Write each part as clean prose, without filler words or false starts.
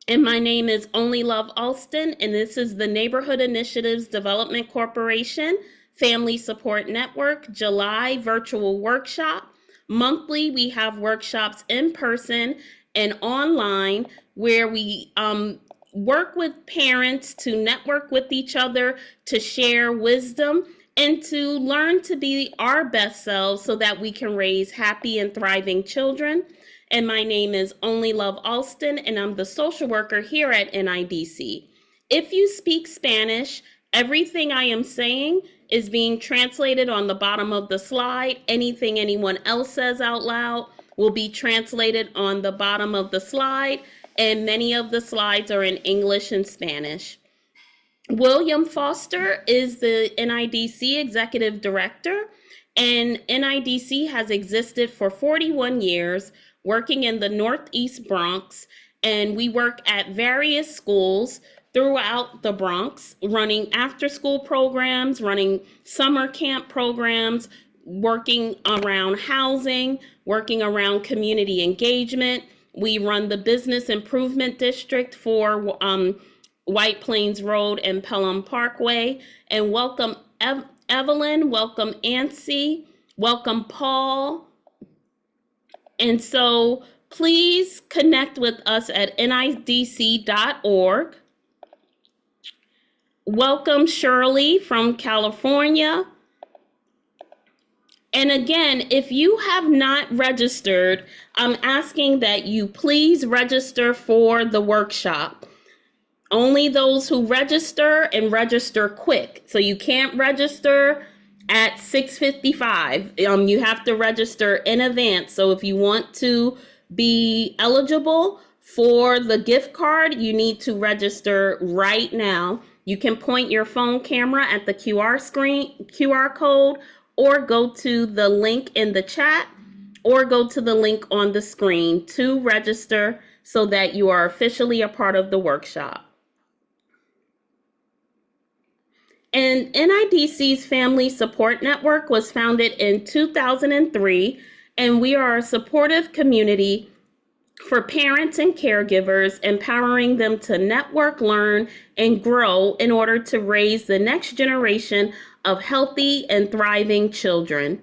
And my name is Only Love Alston, and this is the Neighborhood Initiatives Development Corporation Family Support Network July virtual workshop. Monthly, we have workshops in person and online where we work with parents to network with each other, to share wisdom, and to learn to be our best selves so that we can raise happy and thriving children. And my name is Only Love Alston, and I'm the social worker here at NIDC. If you speak Spanish, everything I am saying is being translated on the bottom of the slide. Anything anyone else says out loud will be translated on the bottom of the slide, and many of the slides are in English and Spanish. William Foster is the NIDC Executive Director, and NIDC has existed for 41 years, working in the Northeast Bronx, and we work at various schools throughout the Bronx, running after-school programs, running summer camp programs, working around housing, working around community engagement. We run the Business Improvement District for White Plains Road and Pelham Parkway. And welcome Evelyn, welcome Ancy, welcome Paul. And so please connect with us at nidc.org. Welcome Shirley from California. And again, if you have not registered, I'm asking that you please register for the workshop. Only those who register and register quick. So you can't register at 6:55. You have to register in advance. So if you want to be eligible for the gift card, you need to register right now. You can point your phone camera at the QR code, or go to the link in the chat, or go to the link on the screen to register so that you are officially a part of the workshop. And NIDC's Family Support Network was founded in 2003, and we are a supportive community for parents and caregivers, empowering them to network, learn, and grow in order to raise the next generation of healthy and thriving children.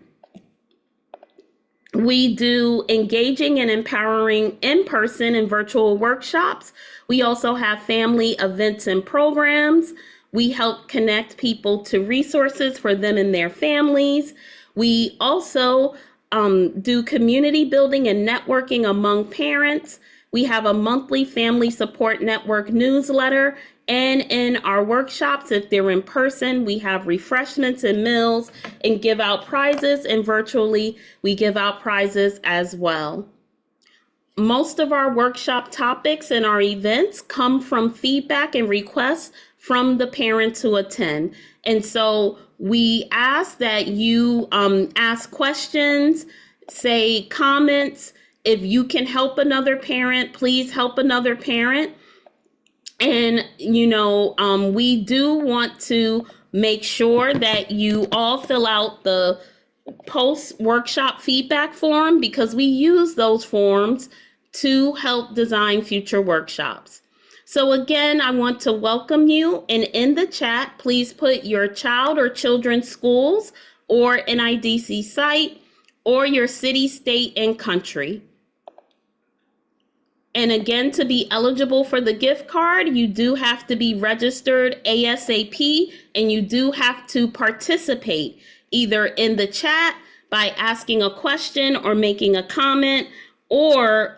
We do engaging and empowering in-person and virtual workshops. We also have family events and programs. We help connect people to resources for them and their families. We also do community building and networking among parents. We have a monthly Family Support Network newsletter. And in our workshops, if they're in person, we have refreshments and meals and give out prizes. And virtually, we give out prizes as well. Most of our workshop topics and our events come from feedback and requests from the parents who attend. And so we ask that you ask questions, say comments. If you can help another parent, please help another parent. And, we do want to make sure that you all fill out the post-workshop feedback form, because we use those forms to help design future workshops. So again, I want to welcome you, and in the chat, please put your child or children's schools or NIDC site or your city, state, and country. And again, to be eligible for the gift card, you do have to be registered ASAP, and you do have to participate either in the chat by asking a question or making a comment, or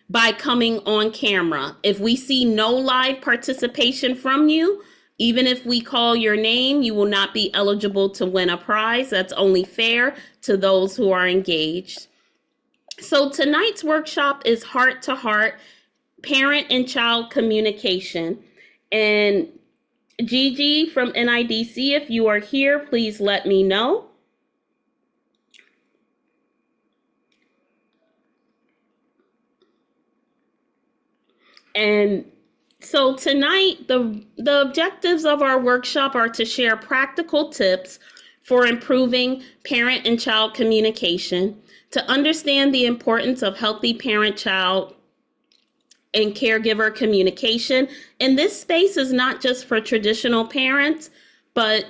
by coming on camera. If we see no live participation from you, even if we call your name, you will not be eligible to win a prize. That's only fair to those who are engaged. So tonight's workshop is Heart2Heart, Parent and Child Communication. And Gigi from NIDC, if you are here, please let me know. And so tonight, the objectives of our workshop are to share practical tips for improving parent and child communication, to understand the importance of healthy parent-child and caregiver communication. And this space is not just for traditional parents, but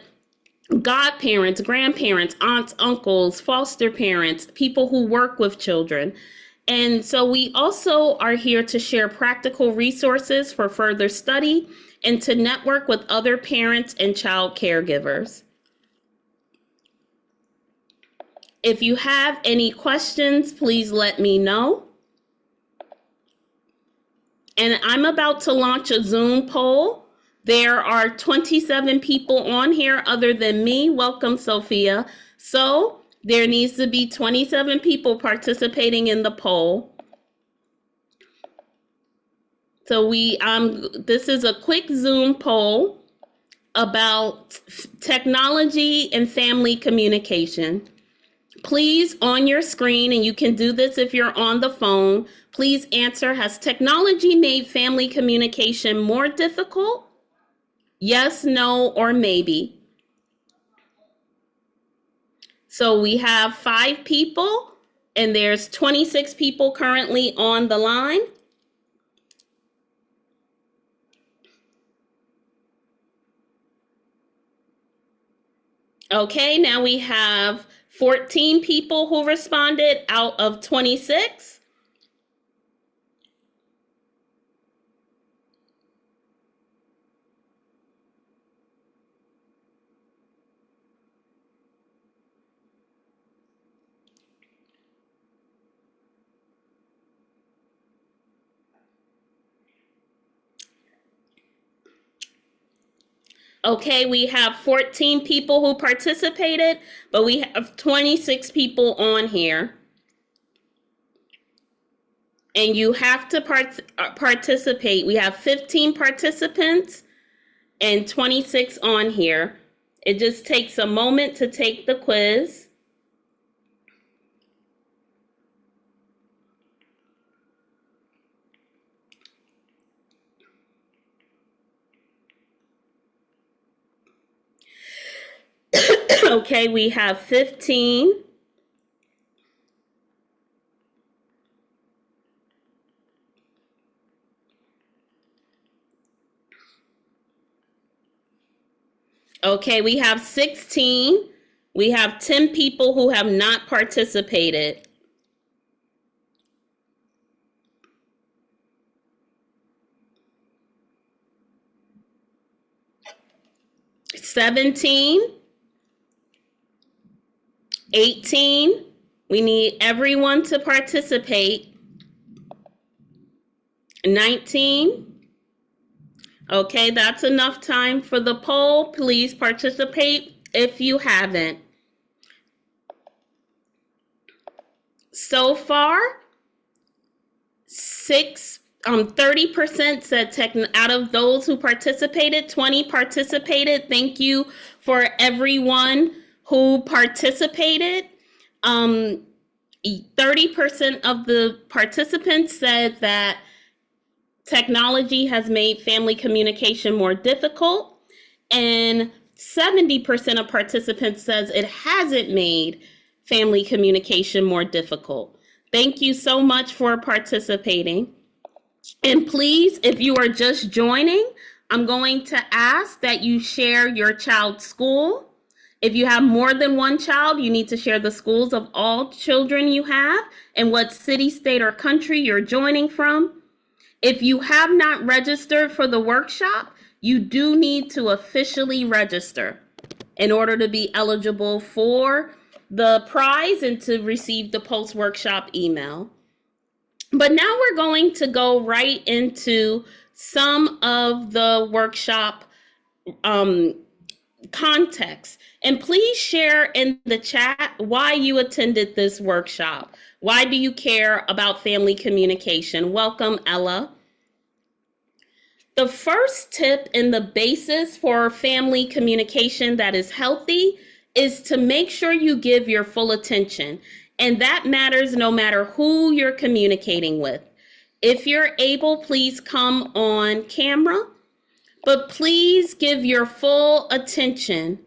godparents, grandparents, aunts, uncles, foster parents, people who work with children. And so we also are here to share practical resources for further study and to network with other parents and child caregivers. If you have any questions, please let me know. And I'm about to launch a Zoom poll. There are 27 people on here other than me. Welcome, Sophia. So there needs to be 27 people participating in the poll. So this is a quick Zoom poll about technology and family communication. Please, on your screen, and you can do this if you're on the phone, please answer, has technology made family communication more difficult? Yes, no, or maybe. So we have 5 people, and there's 26 people currently on the line. Okay, now we have 14 people who responded out of 26. Okay, we have 14 people who participated, but we have 26 people on here. And you have to participate. We have 15 participants and 26 on here. It just takes a moment to take the quiz. Okay, we have 15. Okay, we have 16. We have 10 people who have not participated. $17, $18. We need everyone to participate. $19. Okay, that's enough time for the poll. Please participate if you haven't. So far, 30% said out of those who participated, 20 participated. Thank you for everyone who participated. 30% of the participants said that technology has made family communication more difficult, and 70% of participants says it hasn't made family communication more difficult. Thank you so much for participating. And please, if you are just joining, I'm going to ask that you share your child's school. If you have more than one child, you need to share the schools of all children you have and what city, state, or country you're joining from. If you have not registered for the workshop, you do need to officially register in order to be eligible for the prize and to receive the post-workshop email. But now we're going to go right into some of the workshop context. And please share in the chat why you attended this workshop. Why do you care about family communication? Welcome, Ella. The first tip and the basis for family communication that is healthy is to make sure you give your full attention. And that matters no matter who you're communicating with. If you're able, please come on camera, but please give your full attention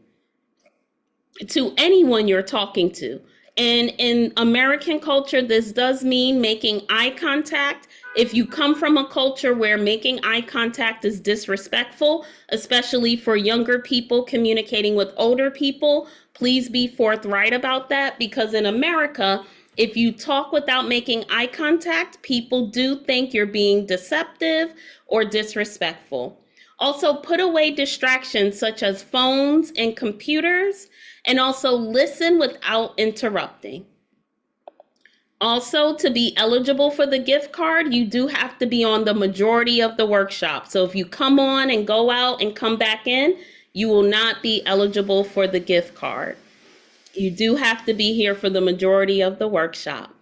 to anyone you're talking to. And in American culture, this does mean making eye contact If you come from a culture where making eye contact is disrespectful, especially for younger people communicating with older people, please be forthright about that, because in America, if you talk without making eye contact, people do think you're being deceptive or disrespectful. Also, put away distractions such as phones and computers, and also listen without interrupting. Also, to be eligible for the gift card, you do have to be on the majority of the workshop. So if you come on and go out and come back in, you will not be eligible for the gift card. You do have to be here for the majority of the workshop.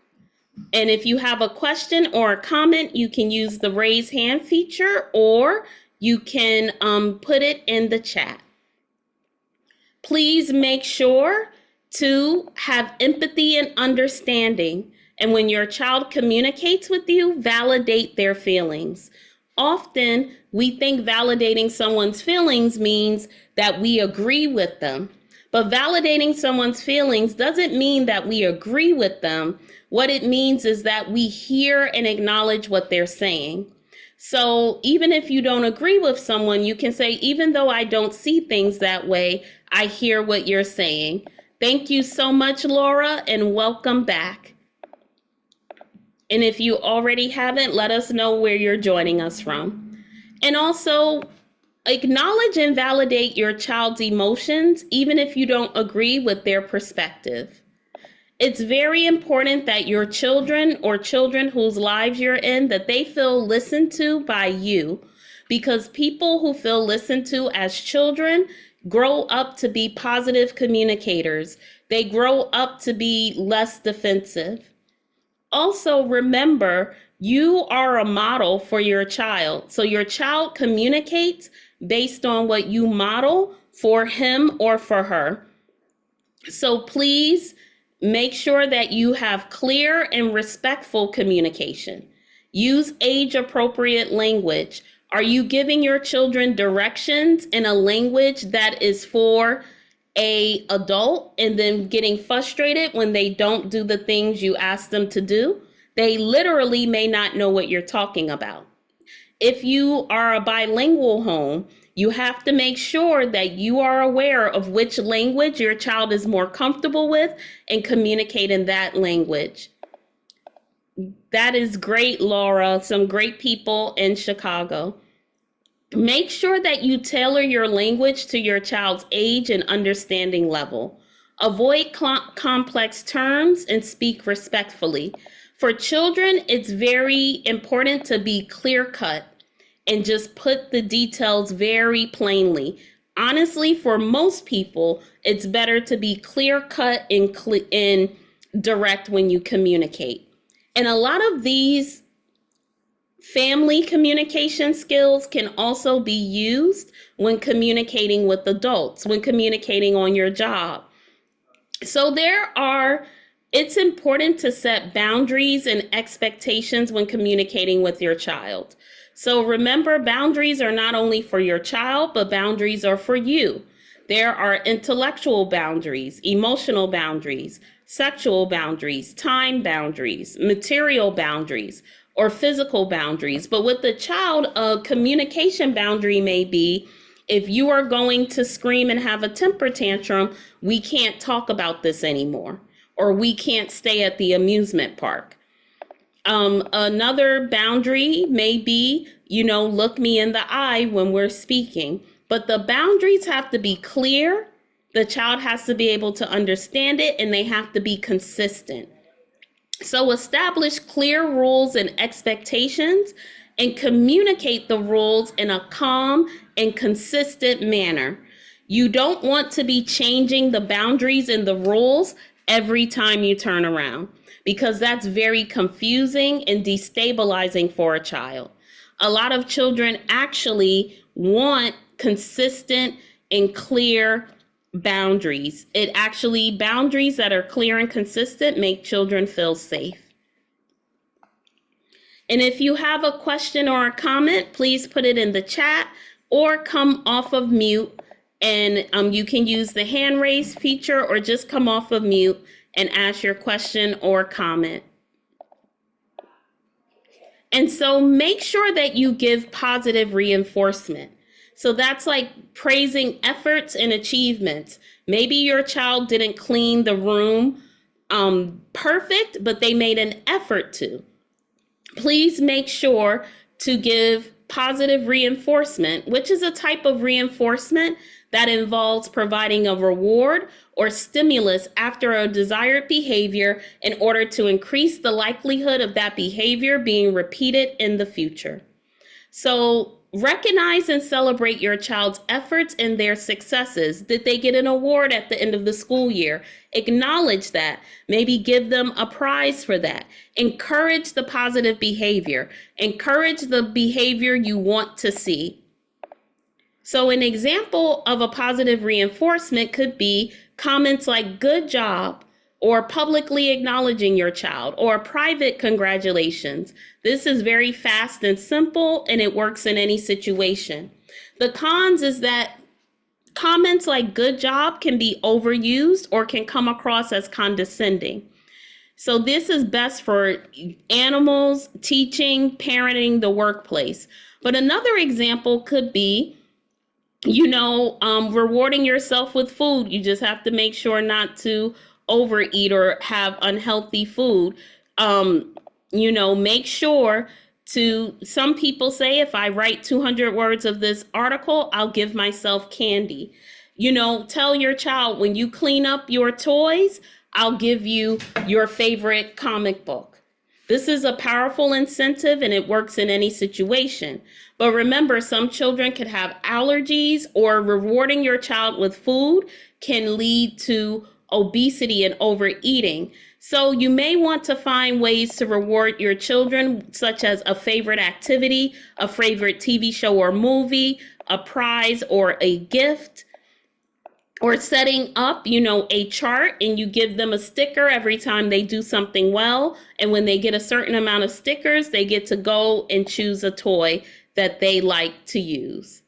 And if you have a question or a comment, you can use the raise hand feature, or you can put it in the chat. Please make sure to have empathy and understanding. And when your child communicates with you, validate their feelings. Often, we think validating someone's feelings means that we agree with them. But validating someone's feelings doesn't mean that we agree with them. What it means is that we hear and acknowledge what they're saying. So even if you don't agree with someone, you can say, even though I don't see things that way, I hear what you're saying. Thank you so much, Laura, and welcome back. And if you already haven't, let us know where you're joining us from. And also, acknowledge and validate your child's emotions, even if you don't agree with their perspective. It's very important that your children or children whose lives you're in, that they feel listened to by you, because people who feel listened to as children grow up to be positive communicators. They grow up to be less defensive. Also, remember, you are a model for your child. So your child communicates based on what you model for him or for her. So please make sure that you have clear and respectful communication. Use age-appropriate language. Are you giving your children directions in a language that is for an adult and then getting frustrated when they don't do the things you ask them to do? They literally may not know what you're talking about. If you are a bilingual home, you have to make sure that you are aware of which language your child is more comfortable with and communicate in that language. That is great, Laura. Some great people in Chicago. Make sure that you tailor your language to your child's age and understanding level. Avoid complex terms and speak respectfully. For children, it's very important to be clear-cut and just put the details very plainly. Honestly, for most people, it's better to be clear-cut and direct when you communicate. And a lot of these family communication skills can also be used when communicating with adults, when communicating on your job. So it's important to set boundaries and expectations when communicating with your child. So remember, boundaries are not only for your child, but boundaries are for you. There are intellectual boundaries, emotional boundaries, sexual boundaries, time boundaries, material boundaries, or physical boundaries. But with the child, a communication boundary may be, if you are going to scream and have a temper tantrum, we can't talk about this anymore, or we can't stay at the amusement park. Another boundary may be, look me in the eye when we're speaking. But the boundaries have to be clear. The child has to be able to understand it, and they have to be consistent. So establish clear rules and expectations and communicate the rules in a calm and consistent manner. You don't want to be changing the boundaries and the rules every time you turn around, because that's very confusing and destabilizing for a child. A lot of children actually want consistent and clear boundaries. Boundaries that are clear and consistent make children feel safe. And if you have a question or a comment, please put it in the chat or come off of mute, and you can use the hand raise feature or just come off of mute and ask your question or comment. And so make sure that you give positive reinforcement. So that's like praising efforts and achievements. Maybe your child didn't clean the room perfect, but they made an effort to. Please make sure to give positive reinforcement, which is a type of reinforcement that involves providing a reward or stimulus after a desired behavior in order to increase the likelihood of that behavior being repeated in the future. So recognize and celebrate your child's efforts and their successes. Did they get an award at the end of the school year? Acknowledge that. Maybe give them a prize for that. Encourage the positive behavior. Encourage the behavior you want to see. So an example of a positive reinforcement could be comments like "good job," or publicly acknowledging your child, or private congratulations. This is very fast and simple, and it works in any situation. The cons is that comments like "good job" can be overused or can come across as condescending. So this is best for animals, teaching, parenting, the workplace. But another example could be, rewarding yourself with food. You just have to make sure not to overeat or have unhealthy food. Make sure to, some people say, if I write 200 words of this article, I'll give myself candy. Tell your child, when you clean up your toys, I'll give you your favorite comic book. This is a powerful incentive, and it works in any situation. But remember, some children could have allergies, or rewarding your child with food can lead to obesity and overeating. So you may want to find ways to reward your children, such as a favorite activity, a favorite TV show or movie, a prize or a gift, or setting up, a chart, and you give them a sticker every time they do something well. And when they get a certain amount of stickers, they get to go and choose a toy that they like to use.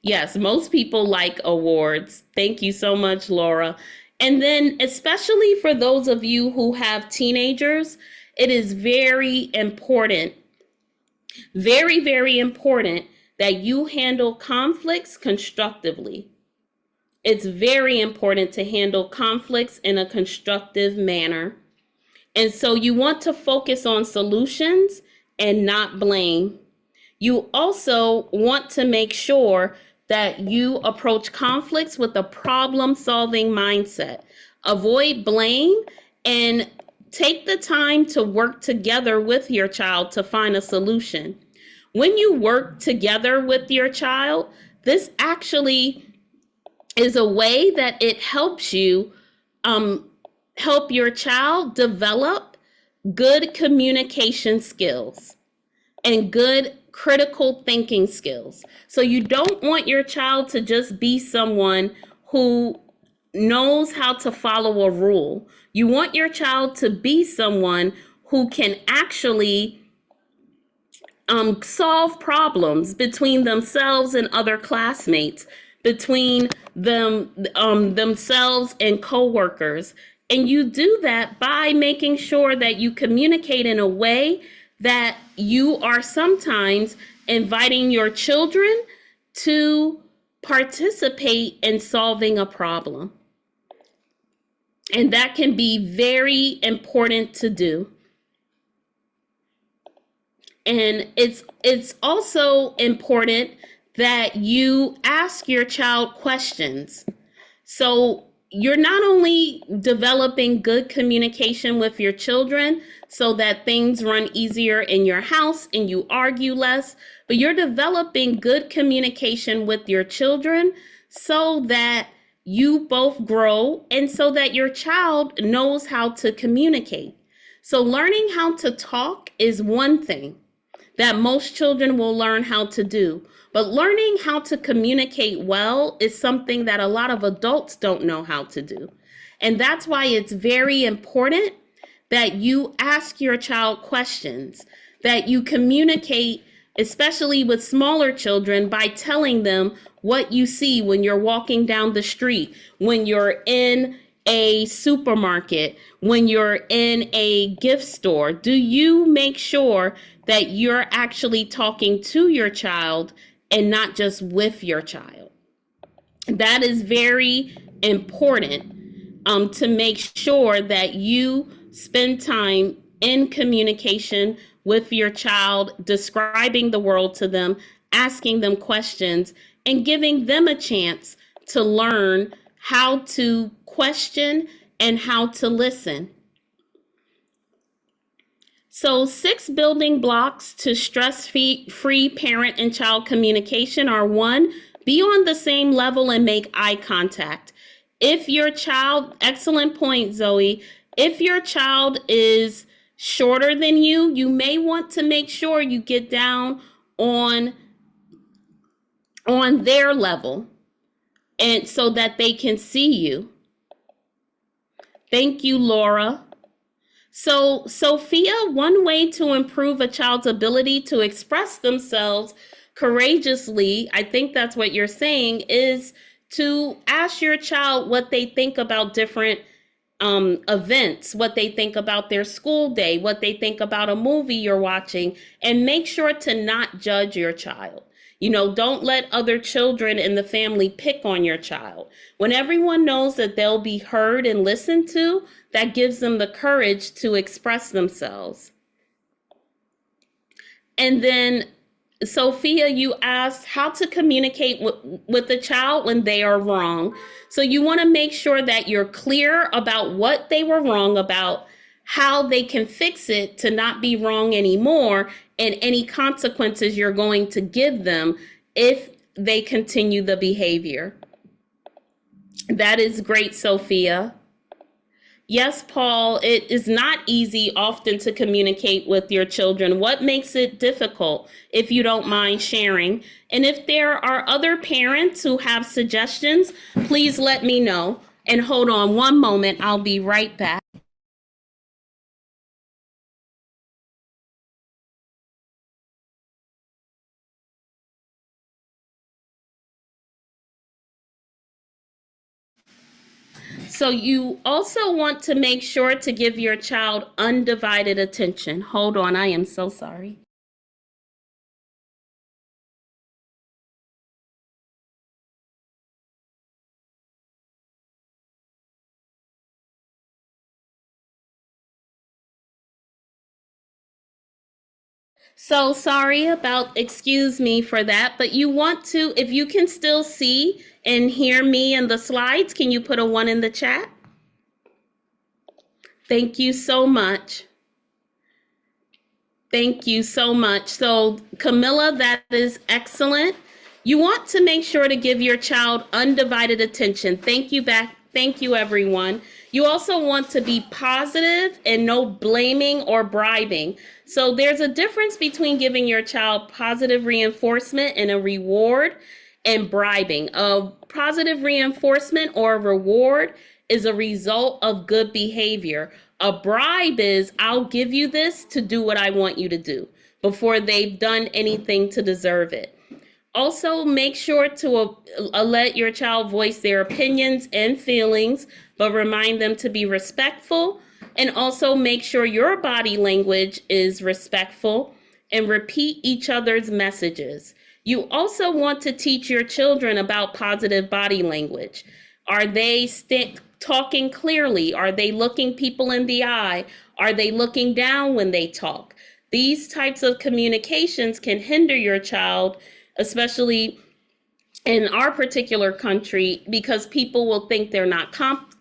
Yes, most people like awards. Thank you so much, Laura. And then, especially for those of you who have teenagers, it is very important, very, very important that you handle conflicts constructively. It's very important to handle conflicts in a constructive manner. And so you want to focus on solutions and not blame. You also want to make sure that you approach conflicts with a problem-solving mindset. Avoid blame and take the time to work together with your child to find a solution. When you work together with your child, this actually is a way that it helps you help your child develop good communication skills and good critical thinking skills. So you don't want your child to just be someone who knows how to follow a rule. You want your child to be someone who can actually solve problems between themselves and other classmates, between themselves and coworkers. And you do that by making sure that you communicate in a way that you are sometimes inviting your children to participate in solving a problem. And that can be very important to do. And it's also important that you ask your child questions. So you're not only developing good communication with your children so that things run easier in your house and you argue less, but you're developing good communication with your children so that you both grow and so that your child knows how to communicate. So learning how to talk is one thing that most children will learn how to do. But learning how to communicate well is something that a lot of adults don't know how to do. And that's why it's very important that you ask your child questions, that you communicate, especially with smaller children, by telling them what you see when you're walking down the street, when you're in a supermarket, when you're in a gift store? Do you make sure that you're actually talking to your child and not just with your child? That is very important, to make sure that you spend time in communication with your child, describing the world to them, asking them questions, and giving them a chance to learn how to question and how to listen. So, 6 building blocks to stress-free parent and child communication are: 1, be on the same level and make eye contact. If your child, excellent point, Zoe, if your child is shorter than you may want to make sure you get down on their level, and so that they can see you. Thank you, Laura. So, Sophia, one way to improve a child's ability to express themselves courageously, I think that's what you're saying, is to ask your child what they think about different events, what they think about their school day, what they think about a movie you're watching, and make sure to not judge your child. Don't let other children in the family pick on your child. When everyone knows that they'll be heard and listened to, that gives them the courage to express themselves. And then, Sophia, you asked how to communicate with the child when they are wrong. So you want to make sure that you're clear about what they were wrong about, how they can fix it to not be wrong anymore, and any consequences you're going to give them if they continue the behavior. That is great, Sophia. Yes, Paul, it is not easy often to communicate with your children. What makes it difficult, if you don't mind sharing? And if there are other parents who have suggestions, please let me know. And hold on one moment, I'll be right back. So you also want to make sure to give your child undivided attention. Hold on, I am so sorry. So sorry about, excuse me for that, but you want to, if you can still see and hear me in the slides, can you put a 1 in the chat? Thank you so much. Thank you so much. So, Camilla, that is excellent. You want to make sure to give your child undivided attention. Thank you back. Thank you, everyone. You also want to be positive and no blaming or bribing. So there's a difference between giving your child positive reinforcement and a reward, and bribing. A positive reinforcement or a reward is a result of good behavior. A bribe is, I'll give you this to do what I want you to do, before they've done anything to deserve it. Also, make sure to let your child voice their opinions and feelings, but remind them to be respectful. And also make sure your body language is respectful, and repeat each other's messages. You also want to teach your children about positive body language. Are they talking clearly? Are they looking people in the eye? Are they looking down when they talk? These types of communications can hinder your child, especially in our particular country, because people will think they're not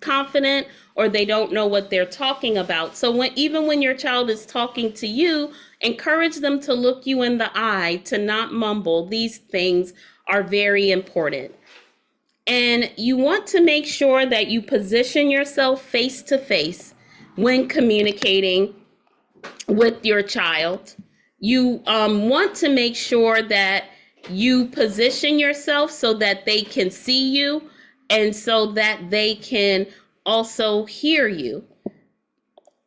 confident, or they don't know what they're talking about. So even when your child is talking to you, encourage them to look you in the eye, to not mumble. These things are very important. And you want to make sure that you position yourself face to face when communicating with your child. You want to make sure that you position yourself so that they can see you, and so that they can also hear you.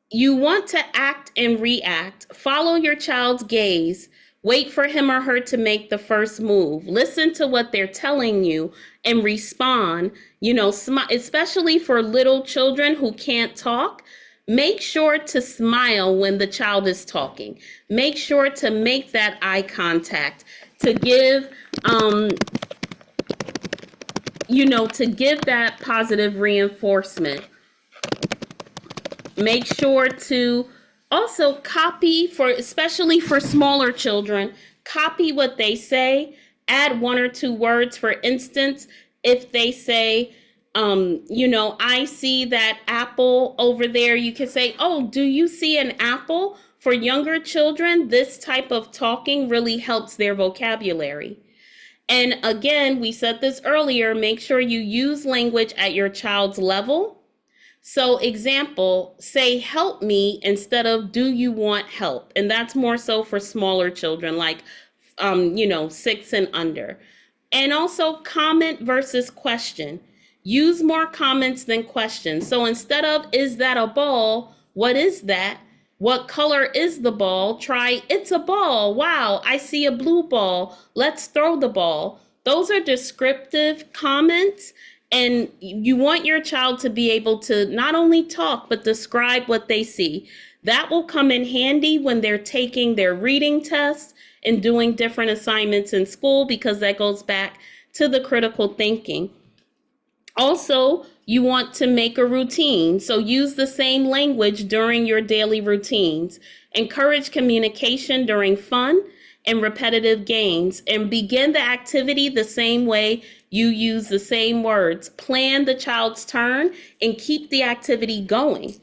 You want to act and react. Follow your child's gaze Wait for him or her to make the first move. Listen to what they're telling you and respond. Especially for little children who can't talk, make sure to smile when the child is talking. Make sure to make that eye contact, to give that positive reinforcement. Make sure to also copy, especially for smaller children, copy what they say, add 1 or 2 words. For instance, if they say, I see that apple over there, you can say, oh, do you see an apple? For younger children, this type of talking really helps their vocabulary. And again, we said this earlier, make sure you use language at your child's level. So example, say help me instead of do you want help? And that's more so for smaller children, like 6 and under. And also comment versus question. Use more comments than questions. So instead of is that a ball? What is that? What color is the ball? Try it's a ball. Wow, I see a blue ball. Let's throw the ball. Those are descriptive comments. And you want your child to be able to not only talk, but describe what they see. That will come in handy when they're taking their reading tests and doing different assignments in school, because that goes back to the critical thinking. Also, you want to make a routine. So use the same language during your daily routines. Encourage communication during fun and repetitive games, and begin the activity the same way you use the same words. Plan the child's turn and keep the activity going.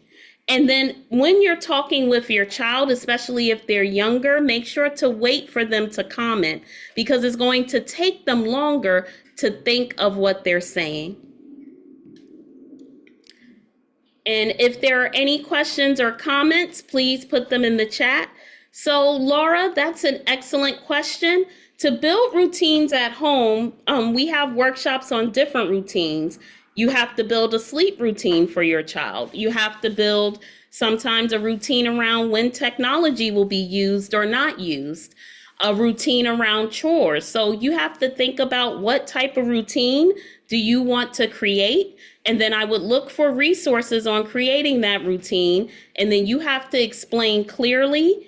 And then when you're talking with your child, especially if they're younger, make sure to wait for them to comment, because it's going to take them longer to think of what they're saying. And if there are any questions or comments, please put them in the chat. So Laura, that's an excellent question. To build routines at home, we have workshops on different routines. You have to build a sleep routine for your child. You have to build sometimes a routine around when technology will be used or not used, a routine around chores. So you have to think about what type of routine do you want to create? And then I would look for resources on creating that routine. And then you have to explain clearly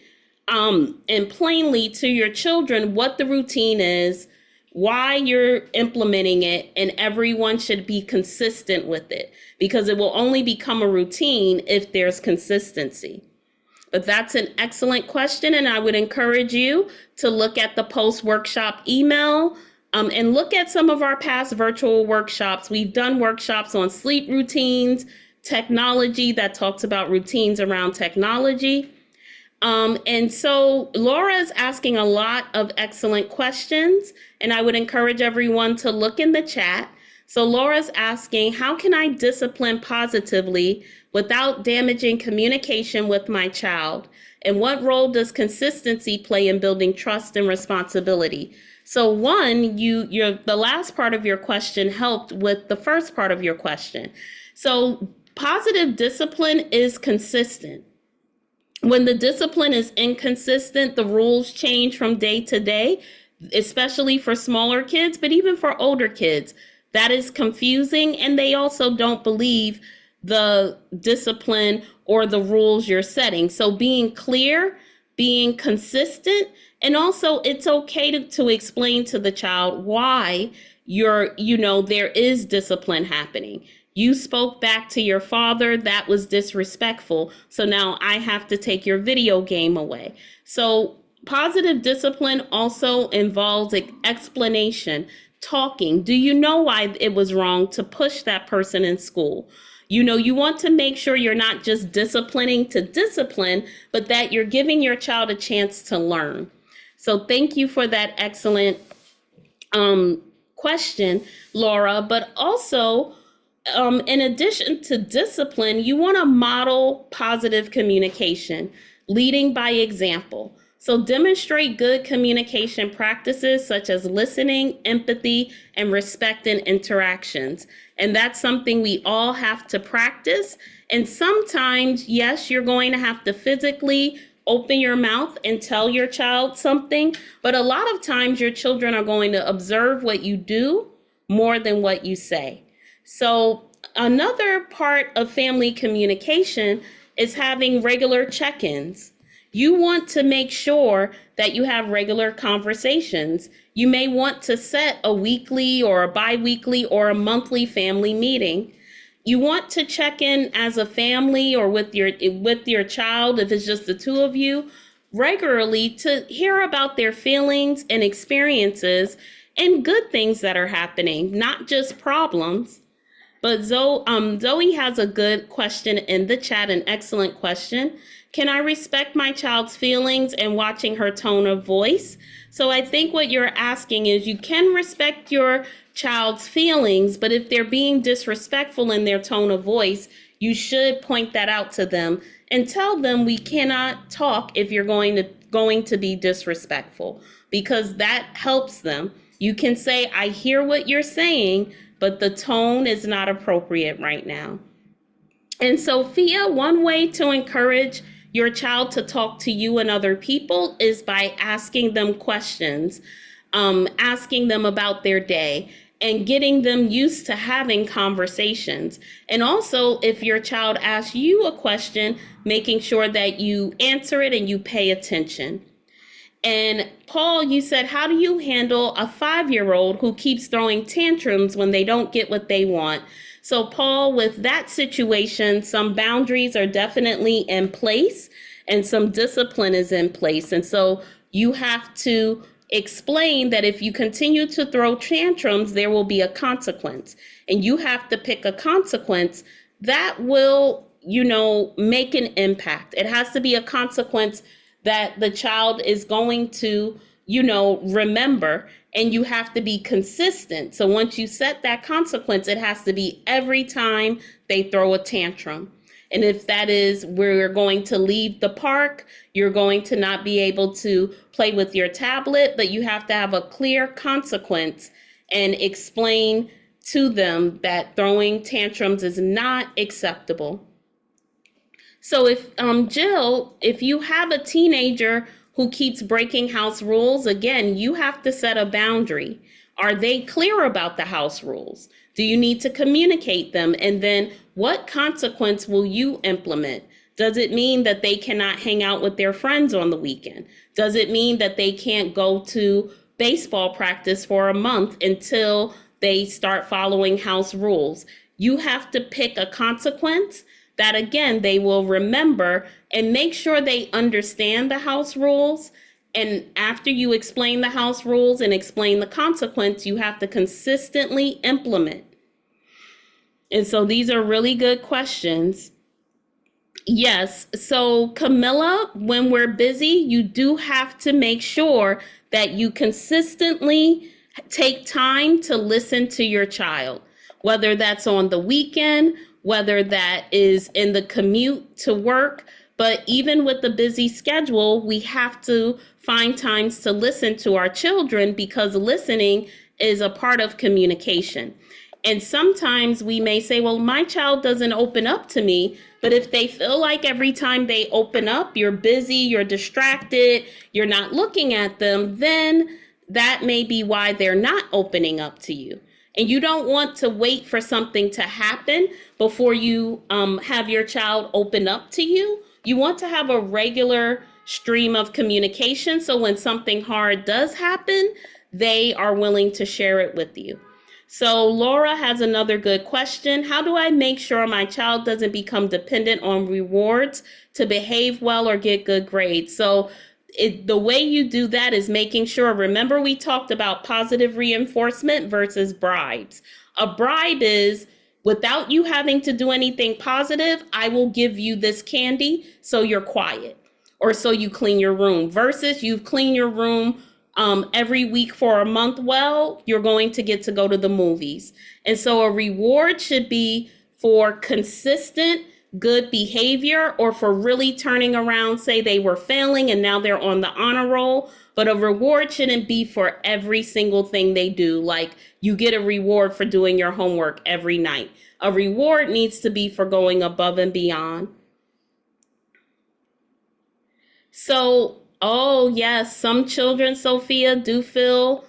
and plainly to your children what the routine is, why you're implementing it, and everyone should be consistent with it, because it will only become a routine if there's consistency. But that's an excellent question, and I would encourage you to look at the post-workshop email and look at some of our past virtual workshops. We've done workshops on sleep routines, technology that talks about routines around technology. And so Laura is asking a lot of excellent questions, and I would encourage everyone to look in the chat. So Laura's asking, how can I discipline positively without damaging communication with my child? And what role does consistency play in building trust and responsibility? So one, the last part of your question helped with the first part of your question. So positive discipline is consistent. When the discipline is inconsistent, the rules change from day to day, especially for smaller kids, but even for older kids. That is confusing, and they also don't believe the discipline or the rules you're setting. So being clear, being consistent, and also it's okay to explain to the child why there is discipline happening. You spoke back to your father, that was disrespectful, so now I have to take your video game away. So positive discipline also involves explanation, talking. Do you know why it was wrong to push that person in school? You want to make sure you're not just disciplining to discipline, but that you're giving your child a chance to learn. So thank you for that excellent question, Laura. But also, in addition to discipline, you want to model positive communication, leading by example. So demonstrate good communication practices such as listening, empathy, and respect in interactions. And that's something we all have to practice. And sometimes, yes, you're going to have to physically open your mouth and tell your child something, but a lot of times your children are going to observe what you do more than what you say. So another part of family communication is having regular check-ins. You want to make sure that you have regular conversations. You may want to set a weekly or a bi-weekly or a monthly family meeting. You want to check in as a family or with your child, if it's just the two of you, regularly to hear about their feelings and experiences and good things that are happening, not just problems. But Zoe has a good question in the chat, an excellent question. Can I respect my child's feelings and watching her tone of voice? So I think what you're asking is you can respect your child's feelings, but if they're being disrespectful in their tone of voice, you should point that out to them and tell them we cannot talk if you're going to be disrespectful, because that helps them. You can say, I hear what you're saying, but the tone is not appropriate right now. And Sophia, one way to encourage your child to talk to you and other people is by asking them questions, asking them about their day, and getting them used to having conversations. And also, if your child asks you a question, making sure that you answer it and you pay attention. And Paul, you said, how do you handle a 5-year-old who keeps throwing tantrums when they don't get what they want? So Paul, with that situation, some boundaries are definitely in place and some discipline is in place. And so you have to explain that if you continue to throw tantrums, there will be a consequence. And you have to pick a consequence that will, make an impact. It has to be a consequence that the child is going to, remember, and you have to be consistent. So once you set that consequence, it has to be every time they throw a tantrum. And if that is we're going to leave the park, you're going to not be able to play with your tablet, but you have to have a clear consequence and explain to them that throwing tantrums is not acceptable. So if Jill, if you have a teenager who keeps breaking house rules, again, you have to set a boundary. Are they clear about the house rules? Do you need to communicate them? And then what consequence will you implement? Does it mean that they cannot hang out with their friends on the weekend? Does it mean that they can't go to baseball practice for a month until they start following house rules? You have to pick a consequence that, again, they will remember, and make sure they understand the house rules. And after you explain the house rules and explain the consequence, you have to consistently implement. And so these are really good questions. Yes. So Camilla, when we're busy, you do have to make sure that you consistently take time to listen to your child, whether that's on the weekend, whether that is in the commute to work. But even with the busy schedule, we have to find times to listen to our children, because listening is a part of communication. And sometimes we may say, well, my child doesn't open up to me. But if they feel like every time they open up, you're busy, you're distracted, you're not looking at them, then that may be why they're not opening up to you. And you don't want to wait for something to happen before you have your child open up to you. You want to have a regular stream of communication, so when something hard does happen, they are willing to share it with you. So Laura has another good question. How do I make sure my child doesn't become dependent on rewards to behave well or get good grades? So the way you do that is making sure, remember we talked about positive reinforcement versus bribes. A bribe is, without you having to do anything positive, I will give you this candy so you're quiet, or so you clean your room, versus you've cleaned your room every week for a month. Well, you're going to get to go to the movies. And so a reward should be for consistent good behavior, or for really turning around, say they were failing and now they're on the honor roll. But a reward shouldn't be for every single thing they do. Like you get a reward for doing your homework every night. A reward needs to be for going above and beyond. So, oh yes, some children, Sophia, do feel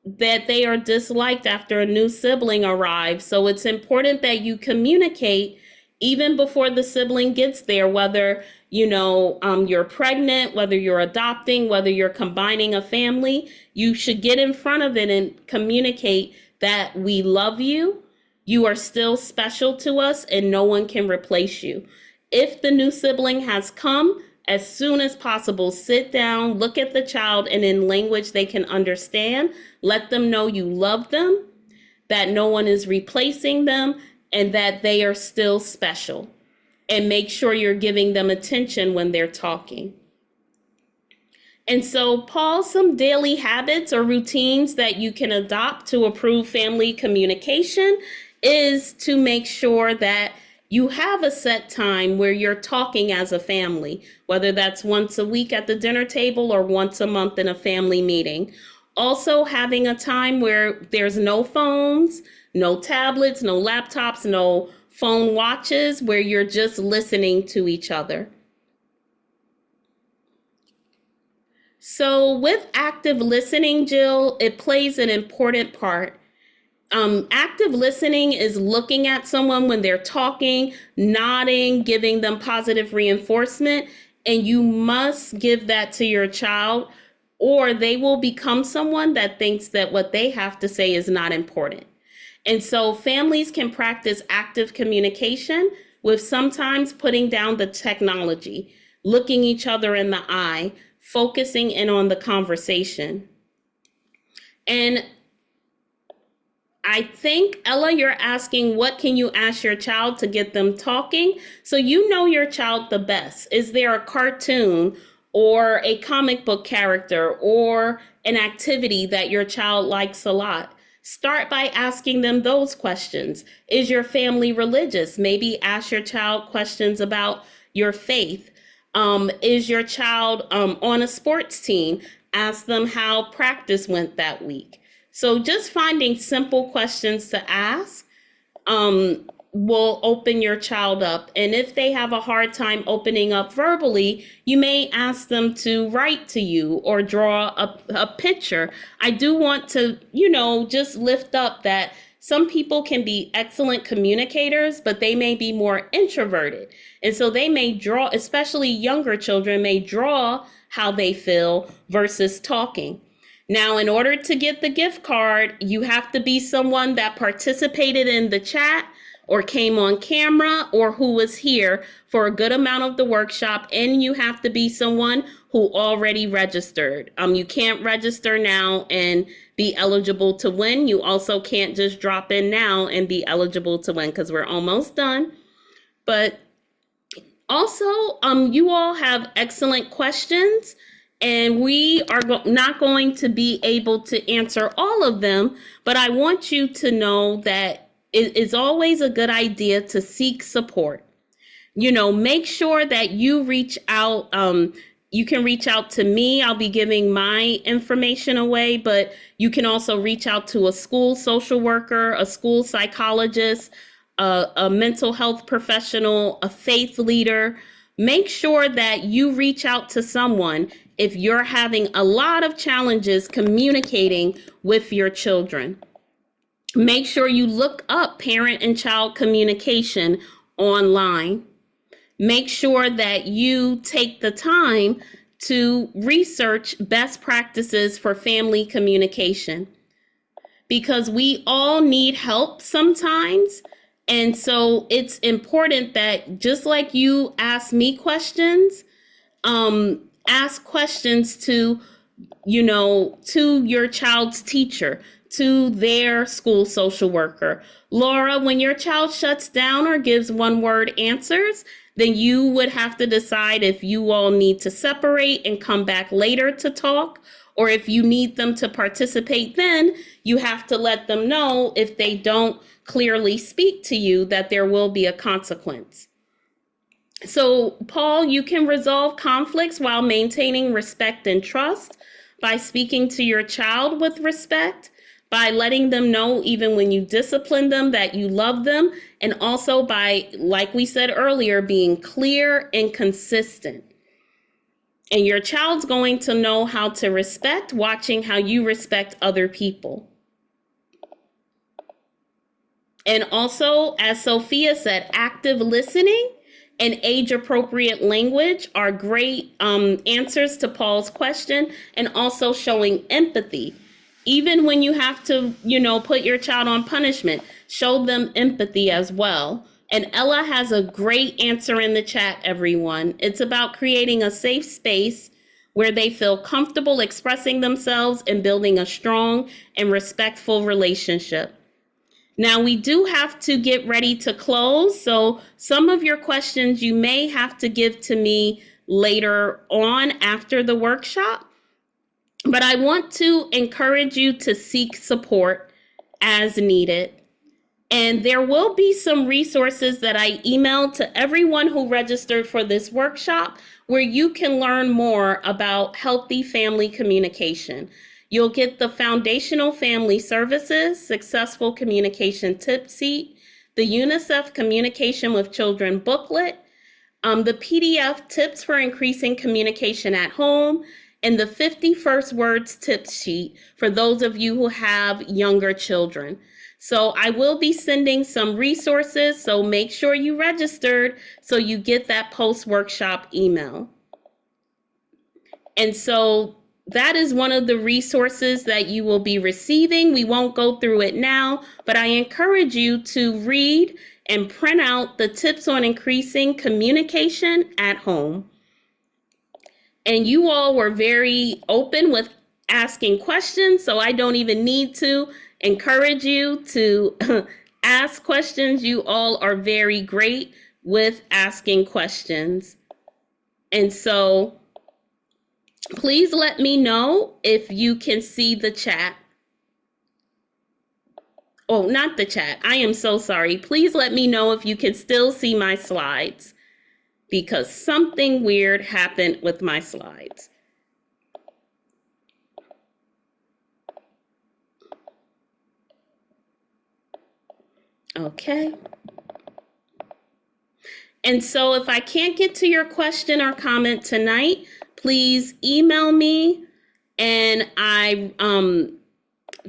that they are disliked after a new sibling arrives. So it's important that you communicate even before the sibling gets there, whether you're pregnant, whether you're adopting, whether you're combining a family. You should get in front of it and communicate that we love you. You are still special to us, and no one can replace you. If the new sibling has come, as soon as possible, sit down, look at the child, and in language they can understand, let them know you love them, that no one is replacing them, and that they are still special. And make sure you're giving them attention when they're talking. And so, Paul, some daily habits or routines that you can adopt to improve family communication is to make sure that you have a set time where you're talking as a family, whether that's once a week at the dinner table or once a month in a family meeting. Also, having a time where there's no phones, no tablets, no laptops, no phone watches, where you're just listening to each other. So with active listening, Jill, it plays an important part. Active listening is looking at someone when they're talking, nodding, giving them positive reinforcement, and you must give that to your child, or they will become someone that thinks that what they have to say is not important. And so families can practice active communication with sometimes putting down the technology, looking each other in the eye, focusing in on the conversation. And I think, Ella, you're asking what can you ask your child to get them talking? So you know your child the best. Is there a cartoon or a comic book character or an activity that your child likes a lot? Start by asking them those questions. Is your family religious? Maybe ask your child questions about your faith. Is your child on a sports team? Ask them how practice went that week. So just finding simple questions to ask will open your child up. And if they have a hard time opening up verbally, you may ask them to write to you or draw a picture. I do want to, just lift up that some people can be excellent communicators, but they may be more introverted. And so they may draw, especially younger children may draw how they feel versus talking. Now, in order to get the gift card, you have to be someone that participated in the chat or came on camera or who was here for a good amount of the workshop, and you have to be someone who already registered. You can't register now and be eligible to win. You also can't just drop in now and be eligible to win because we're almost done. But also, you all have excellent questions. And we are not going to be able to answer all of them, but I want you to know that it is always a good idea to seek support. Make sure that you reach out. You can reach out to me. I'll be giving my information away, but you can also reach out to a school social worker, a school psychologist, a mental health professional, a faith leader. Make sure that you reach out to someone if you're having a lot of challenges communicating with your children. Make sure you look up parent and child communication online. Make sure that you take the time to research best practices for family communication, because we all need help sometimes. And so it's important that just like you ask me questions, ask questions to your child's teacher, to their school social worker. Laura, when your child shuts down or gives one-word answers, then you would have to decide if you all need to separate and come back later to talk, or if you need them to participate then, you have to let them know if they don't clearly speak to you that there will be a consequence. So, Paul, you can resolve conflicts while maintaining respect and trust by speaking to your child with respect, by letting them know even when you discipline them that you love them, and also by, like we said earlier, being clear and consistent. And your child's going to know how to respect watching how you respect other people. And also, as Sophia said, active listening and age-appropriate language are great answers to Paul's question, and also showing empathy. Even when you have to, put your child on punishment, show them empathy as well. And Ella has a great answer in the chat, everyone. It's about creating a safe space where they feel comfortable expressing themselves and building a strong and respectful relationship. Now, we do have to get ready to close, so some of your questions you may have to give to me later on after the workshop, but I want to encourage you to seek support as needed. And there will be some resources that I emailed to everyone who registered for this workshop where you can learn more about healthy family communication. You'll get the Foundational Family Services Successful Communication Tip Sheet, the UNICEF Communication with Children booklet, the PDF Tips for Increasing Communication at Home, and the 50 First Words Tip Sheet for those of you who have younger children. So I will be sending some resources, so make sure you registered so you get that post-workshop email. And so that is one of the resources that you will be receiving. We won't go through it now, but I encourage you to read and print out the tips on increasing communication at home. And you all were very open with asking questions, so I don't even need to encourage you to ask questions. You all are very great with asking questions. And so please let me know if you can see the chat. Oh, not the chat. I am so sorry. Please let me know if you can still see my slides, because something weird happened with my slides. Okay. And so if I can't get to your question or comment tonight, please email me. And I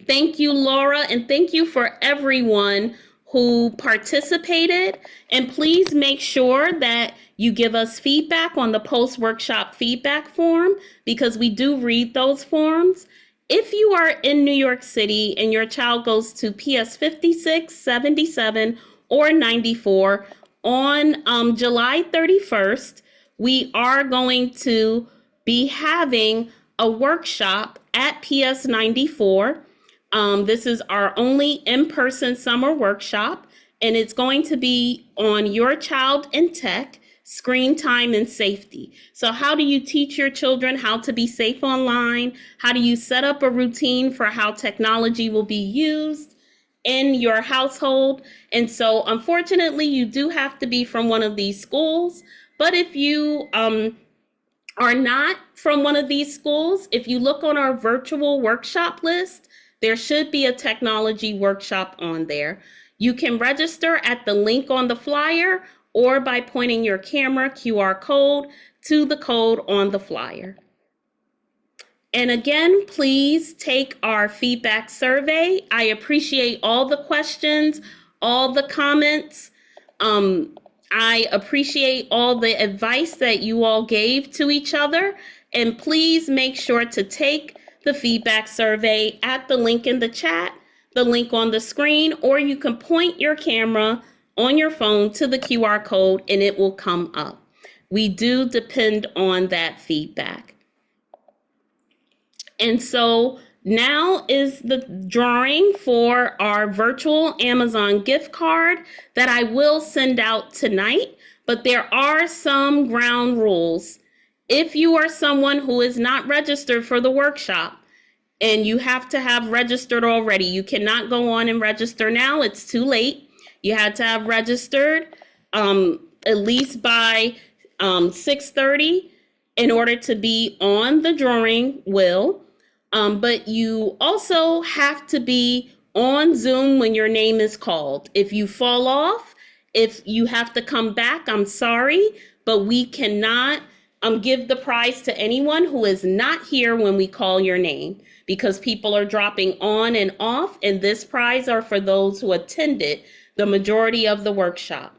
thank you, Laura, and thank you for everyone who participated. And please make sure that you give us feedback on the post-workshop feedback form, because we do read those forms. If you are in New York City and your child goes to PS 56, 77, or 94 on July 31st, we are going to be having a workshop at PS 94. This is our only in-person summer workshop, and it's going to be on your child in tech, screen time, and safety. So how do you teach your children how to be safe online? How do you set up a routine for how technology will be used in your household? And so unfortunately, you do have to be from one of these schools. But if you are not from one of these schools, if you look on our virtual workshop list, there should be a technology workshop on there. You can register at the link on the flyer or by pointing your camera QR code to the code on the flyer. And again, please take our feedback survey. I appreciate all the questions, all the comments. I appreciate all the advice that you all gave to each other. And please make sure to take the feedback survey at the link in the chat, the link on the screen, or you can point your camera on your phone to the QR code and it will come up. We do depend on that feedback. And so now is the drawing for our virtual Amazon gift card that I will send out tonight, but there are some ground rules. If you are someone who is not registered for the workshop and you have to have registered already, you cannot go on and register now. It's too late. You had to have registered at least by 6:30 in order to be on the drawing wheel. But you also have to be on Zoom when your name is called. If you fall off, if you have to come back, I'm sorry, but we cannot give the prize to anyone who is not here when we call your name, because people are dropping on and off, and this prize are for those who attended the majority of the workshop.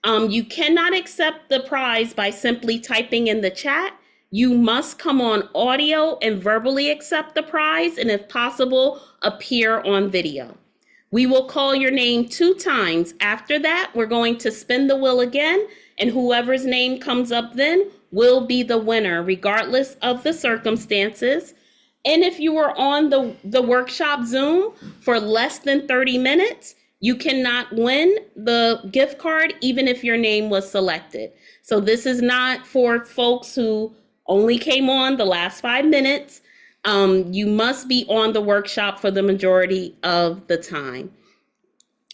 You cannot accept the prize by simply typing in the chat. You must come on audio and verbally accept the prize, and if possible, appear on video. We will call your name 2 times. After that, we're going to spin the wheel again, and whoever's name comes up then will be the winner, regardless of the circumstances. And if you were on the workshop Zoom for less than 30 minutes, you cannot win the gift card, even if your name was selected. So this is not for folks who only came on the last 5 minutes. You must be on the workshop for the majority of the time.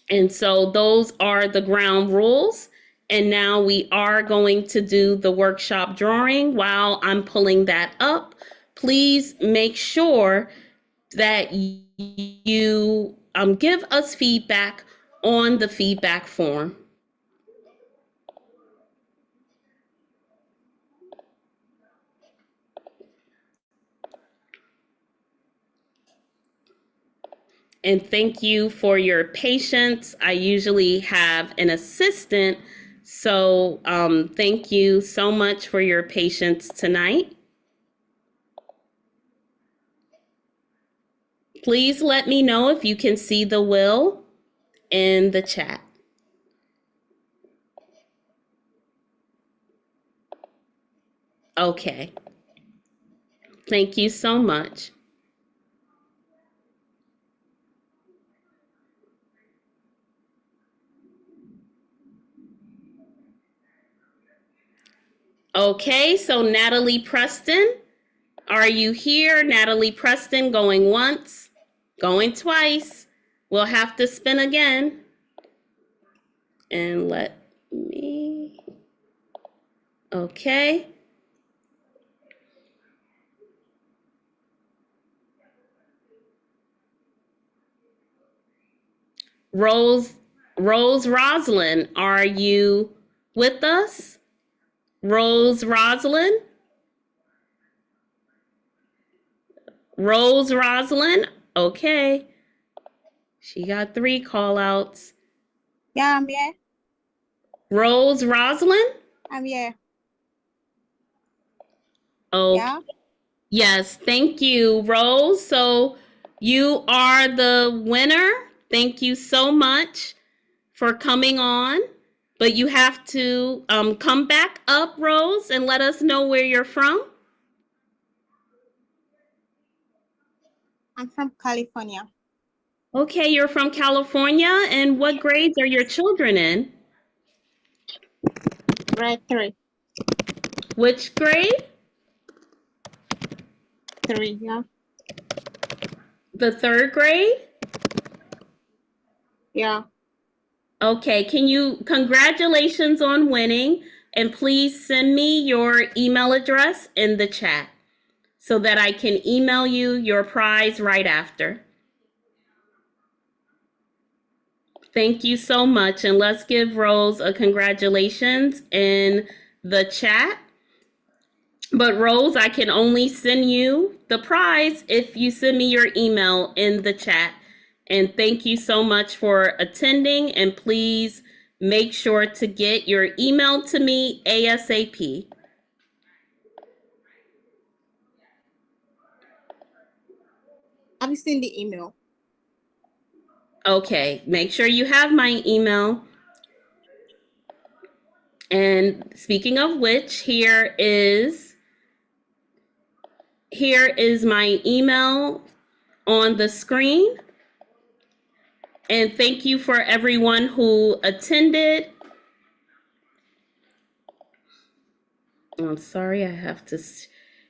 And so those are the ground rules. And now we are going to do the workshop drawing. While I'm pulling that up, please make sure that you give us feedback on the feedback form. And thank you for your patience. I usually have an assistant, so thank you so much for your patience tonight. Please let me know if you can see the will in the chat. Okay. Thank you so much. Okay, so Natalie Preston, are you here? Natalie Preston, going once, going twice. We'll have to spin again. And let me, okay. Rose Roslyn, are you with us? Rose Roslyn? Rose Roslyn? Okay. She got 3 call outs. Yeah, I'm here. Rose Roslyn? I'm here. Okay. Yeah. Yes, thank you, Rose. So you are the winner. Thank you so much for coming on. But you have to come back up, Rose, and let us know where you're from. I'm from California. Okay, you're from California. And what grades are your children in? Grade 3. Which grade? 3, yeah. The 3rd grade? Yeah. Okay, congratulations on winning, and please send me your email address in the chat so that I can email you your prize right after. Thank you so much, and let's give Rose a congratulations in the chat. But Rose, I can only send you the prize if you send me your email in the chat. And thank you so much for attending, and please make sure to get your email to me ASAP. Have you seen the email? Okay, make sure you have my email. And speaking of which, here is my email on the screen. And thank you for everyone who attended. I'm sorry, I have to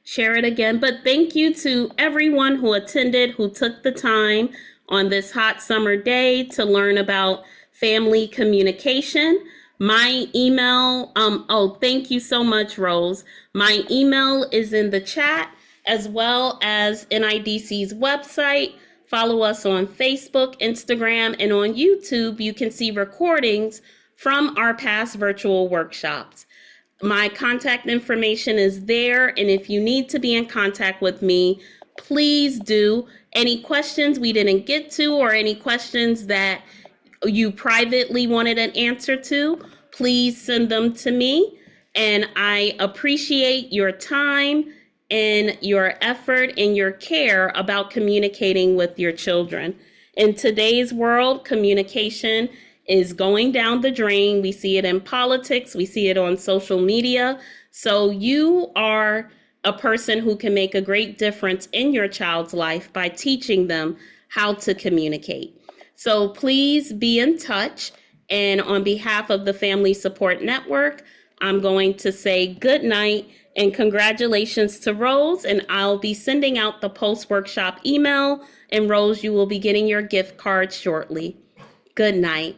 share it again, but thank you to everyone who attended, who took the time on this hot summer day to learn about family communication. My email, thank you so much, Rose. My email is in the chat, as well as NIDC's website. Follow us on Facebook, Instagram, and on YouTube. You can see recordings from our past virtual workshops. My contact information is there, and if you need to be in contact with me, please do. Any questions we didn't get to, or any questions that you privately wanted an answer to, please send them to me. And I appreciate your time and your effort and your care about communicating with your children. In today's world, communication is going down the drain. We see it in politics, we see it on social media. So you are a person who can make a great difference in your child's life by teaching them how to communicate. So please be in touch. And on behalf of the Family Support Network, I'm going to say good night and congratulations to Rose. And I'll be sending out the post-workshop email. And Rose, you will be getting your gift card shortly. Good night.